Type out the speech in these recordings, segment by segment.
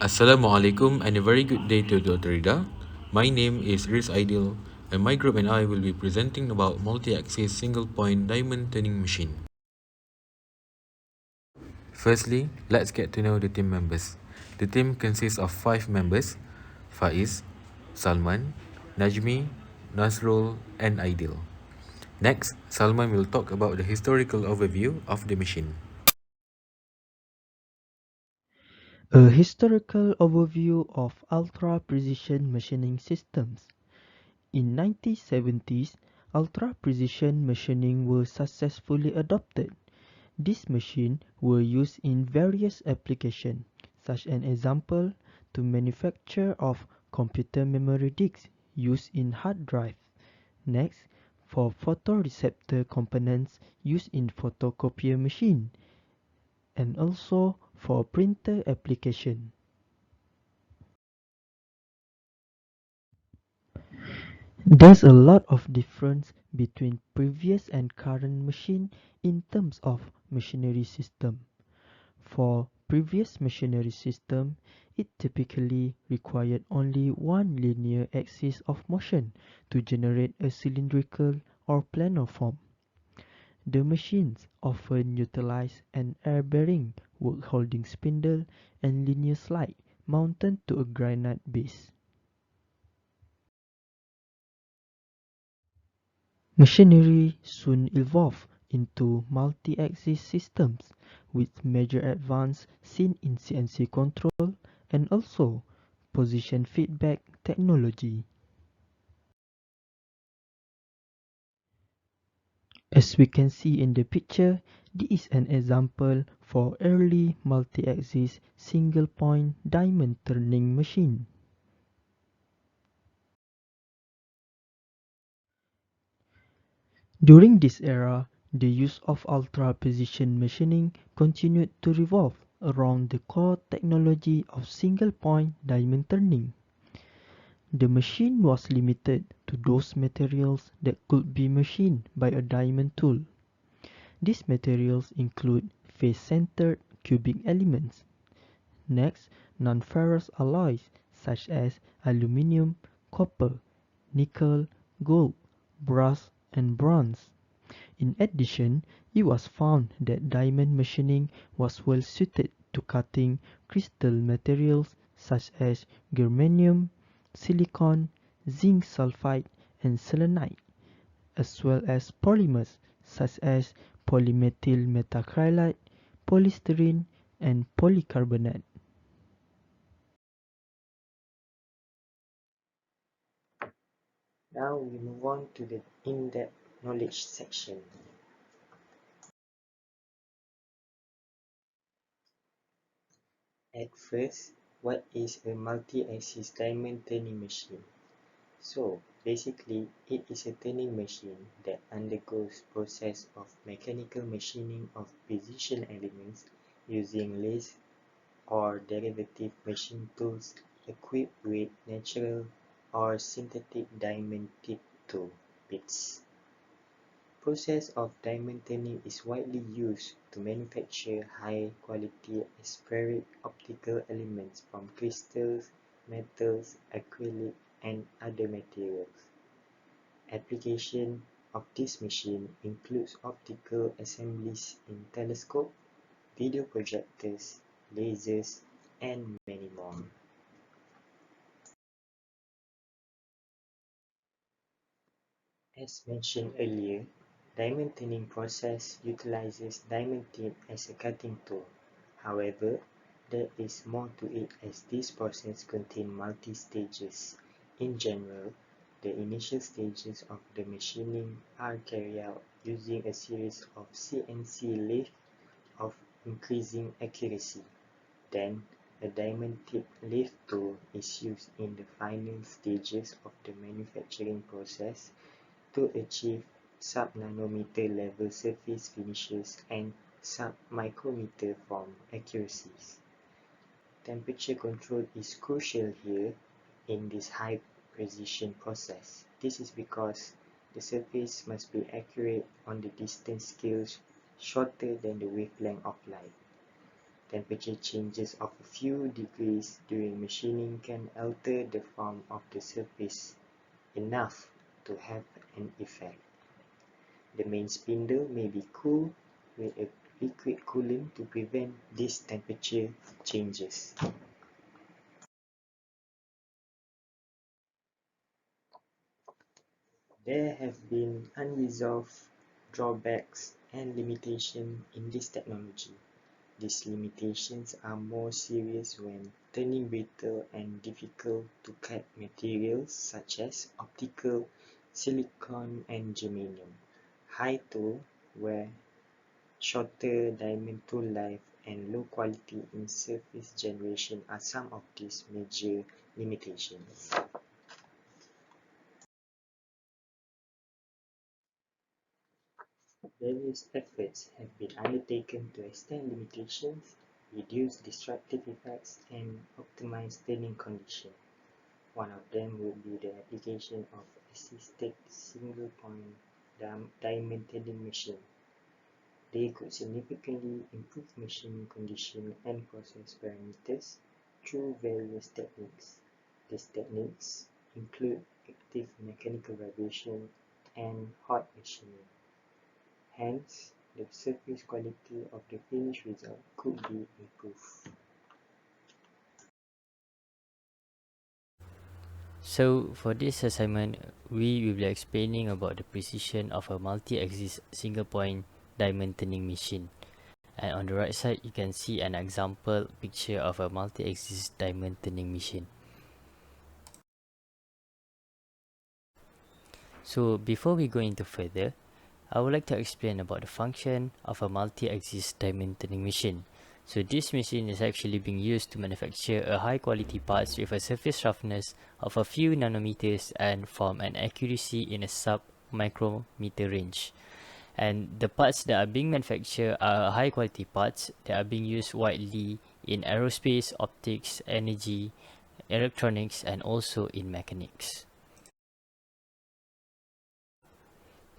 Assalamualaikum and a very good day to Dr. Rida. My name is Riz Aidil and my group and I will be presenting about multi-axis single point diamond turning machine. Firstly, let's get to know the team members. The team consists of 5 members: Faiz, Salman, Najmi, Nasrul and Aidil. Next, Salman will talk about the historical overview of the machine. A historical overview of ultra-precision machining systems. In 1970s, ultra-precision machining was successfully adopted. These machines were used in various applications, such an example to manufacture of computer memory disks used in hard drives. Next, for photoreceptor components used in photocopier machine, and also for printer application. There's a lot of difference between previous and current machine in terms of machinery system. For previous machinery system, it typically required only one linear axis of motion to generate a cylindrical or planar form. The machines often utilize an air-bearing work-holding spindle and linear slide mounted to a granite base. Machinery soon evolved into multi-axis systems with major advances seen in CNC control and also position feedback technology. As we can see in the picture, this is an example for early multi-axis single-point diamond turning machine. During this era, the use of ultra-precision machining continued to revolve around the core technology of single-point diamond turning. The machine was limited to those materials that could be machined by a diamond tool. These materials include face-centered cubic elements. Next, non-ferrous alloys such as aluminum, copper, nickel, gold, brass, and bronze. In addition, it was found that diamond machining was well suited to cutting crystal materials such as germanium, silicon, zinc sulfide, and selenite, as well as polymers such as polymethyl methacrylate, polystyrene, and polycarbonate. Now we move on to the in-depth knowledge section. At first, what is a multi-axis diamond turning machine? So, basically, it is a turning machine that undergoes process of mechanical machining of precision elements using lathe or derivative machine tools equipped with natural or synthetic diamond tip tool bits. Process of diamond turning is widely used to manufacture high-quality aspheric optical elements from crystals, metals, acrylic, and other materials. Application of this machine includes optical assemblies in telescope, video projectors, lasers, and many more. As mentioned earlier, diamond turning process utilizes diamond tip as a cutting tool. However, there is more to it as this process contains multi-stages. In general, the initial stages of the machining are carried out using a series of CNC lathes of increasing accuracy. Then, a diamond tip lathe tool is used in the final stages of the manufacturing process to achieve sub-nanometer level surface finishes and sub-micrometer form accuracies. Temperature control is crucial here in this high precision process. This is because the surface must be accurate on the distance scales shorter than the wavelength of light. Temperature changes of a few degrees during machining can alter the form of the surface enough to have an effect. The main spindle may be cooled with a liquid coolant to prevent these temperature changes. There have been unresolved drawbacks and limitations in this technology. These limitations are more serious when turning brittle and difficult to cut materials such as optical, silicon and germanium. High tool wear, shorter diamond tool life and low quality in surface generation are some of these major limitations. Various efforts have been undertaken to extend limitations, reduce destructive effects, and optimize turning conditions. One of them would be the application of assisted single-point diamond turning machine. They could significantly improve machining condition and process parameters through various techniques. These techniques include active mechanical vibration and hot machining. Hence, the surface quality of the finished result could be improved. So for this assignment, we will be explaining about the precision of a multi-axis single point diamond turning machine. And on the right side, you can see an example picture of a multi-axis diamond turning machine. So before we go into further, I would like to explain about the function of a multi-axis diamond turning machine. So this machine is actually being used to manufacture a high quality parts with a surface roughness of a few nanometers and from an accuracy in a sub-micrometer range. And the parts that are being manufactured are high quality parts that are being used widely in aerospace, optics, energy, electronics, and also in mechanics.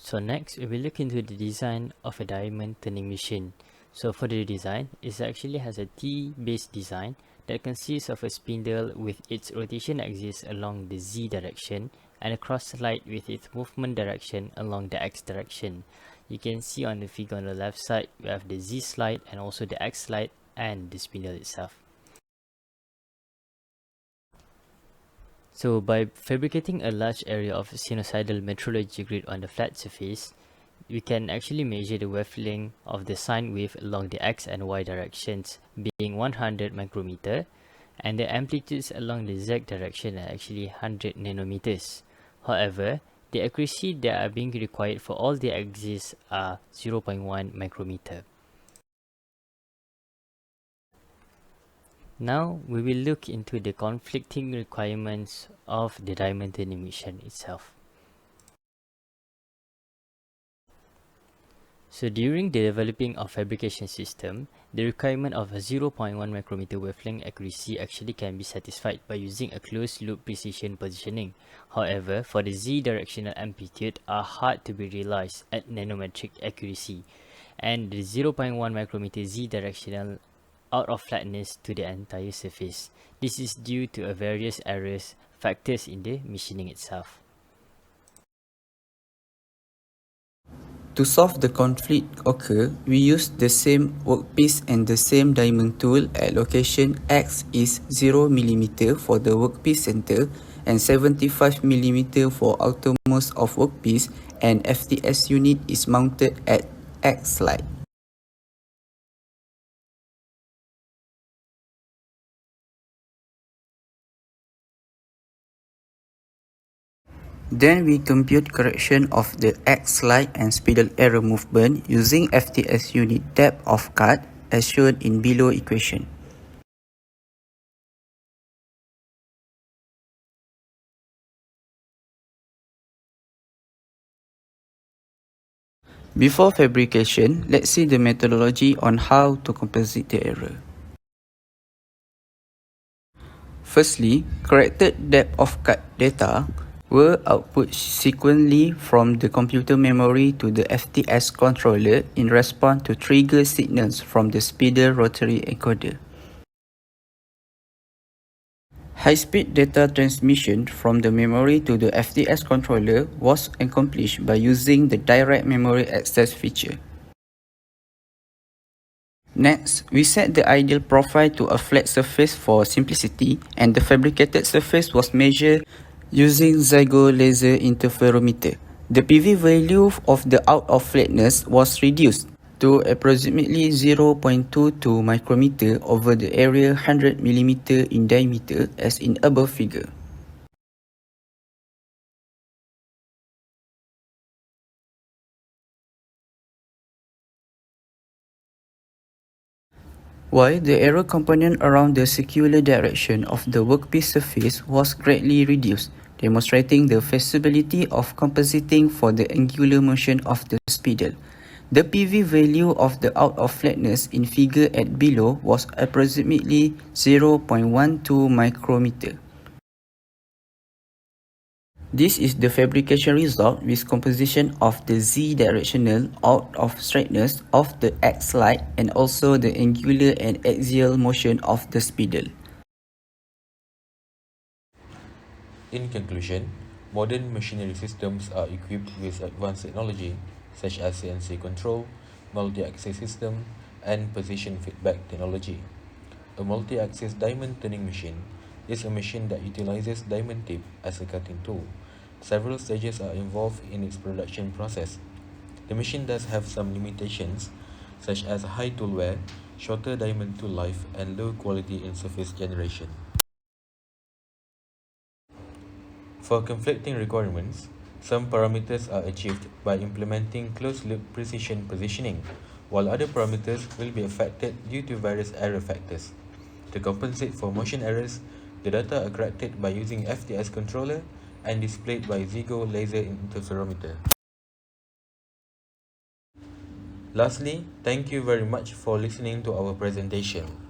So next, we will look into the design of a diamond turning machine. So for the design, it actually has a T-based design that consists of a spindle with its rotation axis along the Z direction and a cross slide with its movement direction along the X direction. You can see on the figure on the left side, we have the Z slide and also the X slide and the spindle itself. So by fabricating a large area of sinusoidal metrology grid on the flat surface, we can actually measure the wavelength of the sine wave along the X and Y directions being 100 micrometer and the amplitudes along the Z direction are actually 100 nanometers. However, the accuracy that are being required for all the axes are 0.1 micrometer. Now we will look into the conflicting requirements of the diamond turning machine itself. So during the developing of fabrication system, the requirement of a 0.1 micrometer wavelength accuracy actually can be satisfied by using a closed loop precision positioning. However, for the Z directional amplitude are hard to be realized at nanometric accuracy, and the 0.1 micrometer Z directional out of flatness to the entire surface. This is due to various errors factors in the machining itself. To solve the conflict occur, we use the same workpiece and the same diamond tool at location X is 0 mm for the workpiece center and 75 mm for outermost of workpiece, and FTS unit is mounted at X slide. Then we compute correction of the X slide and spindle error movement using FTS unit depth of cut as shown in below equation. Before fabrication, let's see the methodology on how to compensate the error. Firstly, corrected depth of cut data were output sequentially from the computer memory to the FTS controller in response to trigger signals from the spindle rotary encoder. High-speed data transmission from the memory to the FTS controller was accomplished by using the direct memory access feature. Next, we set the ideal profile to a flat surface for simplicity, and the fabricated surface was measured using Zygo laser interferometer. The PV value of the out of flatness was reduced to approximately 0.22 micrometer over the area 100 mm in diameter as in above figure. While the error component around the circular direction of the workpiece surface was greatly reduced, demonstrating the feasibility of compositing for the angular motion of the spindle. The PV value of the out of flatness in figure at below was approximately 0.12 micrometer. This is the fabrication result with composition of the z-directional out of straightness of the X light and also the angular and axial motion of the spindle. In conclusion, modern machinery systems are equipped with advanced technology such as CNC control, multi-axis system, and position feedback technology. A multi-axis diamond turning machine is a machine that utilizes diamond tip as a cutting tool. Several stages are involved in its production process. The machine does have some limitations, such as high tool wear, shorter diamond tool life, and low quality in surface generation. For conflicting requirements, some parameters are achieved by implementing closed-loop precision positioning, while other parameters will be affected due to various error factors. To compensate for motion errors, the data are corrected by using FTS controller and displayed by Zygo laser interferometer. Lastly, thank you very much for listening to our presentation.